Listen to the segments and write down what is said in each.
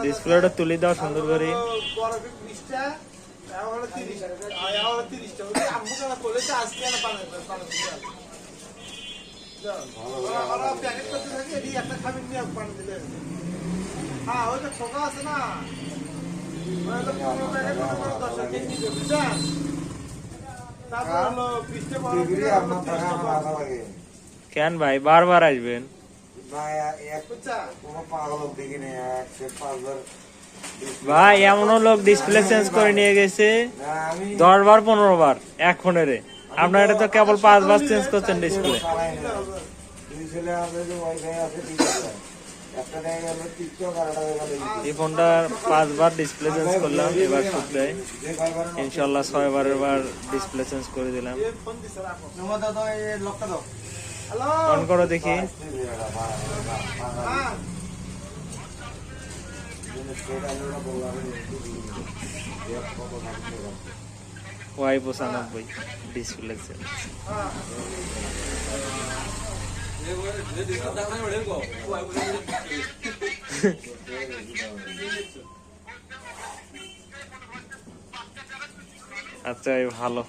ডিসপ্লেটা তুলে দাও সুন্দর করে। কেন ভাই বারবার আসবেন? ভাই এমনও লোক ডিসপ্লে চেঞ্জ করে নিয়ে গেছে 10 বার 15 বার এক ফোনেরে। আপনার এটা তো কেবল 5 বার চেঞ্জ করছেন ডিসপ্লে। এই ফোনটা 5 বার ডিসপ্লে চেঞ্জ করলাম, এবার শুধু ইনশাল্লাহ 6 বারের বার ডিসপ্লে চেঞ্জ করে দিলাম। অন করো দেখি। Y95 display change. আচ্ছা ভালো।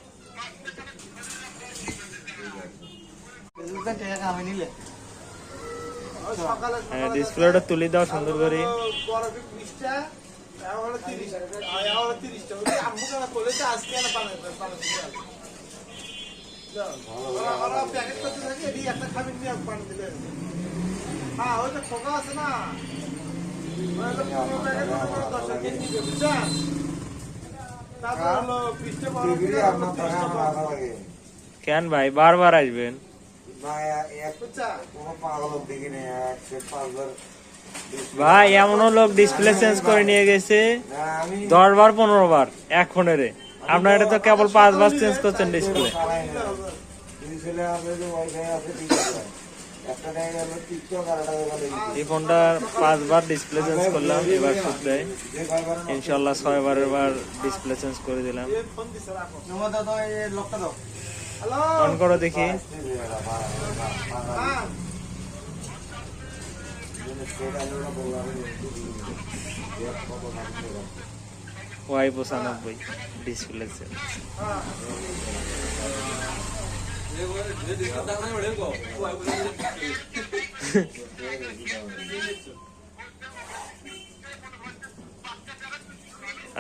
ডিসপ্লেটা তুলে দাও সুন্দর করে। কেন ভাই বারবার আসবেন? ভাই এমনও লোক ডিসপ্লে চেঞ্জ করে নিয়ে গেছে 10 বার 15 বার এক ফোনেরে। আপনার এটা তো কেবল 5 বার চেঞ্জ করছেন ডিসপ্লে। এই ফোনটা 5 বার ডিসপ্লে চেঞ্জ করলাম, এবার শুধু ইনশাল্লাহ 6 বারের বার ডিসপ্লে চেঞ্জ করে দিলাম। অন করো দেখি। Y95 display change.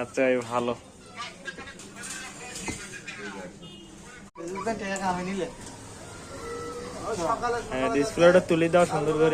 আচ্ছা ভালো। ডিসপ্লেটা তুলে দাও সুন্দর করে।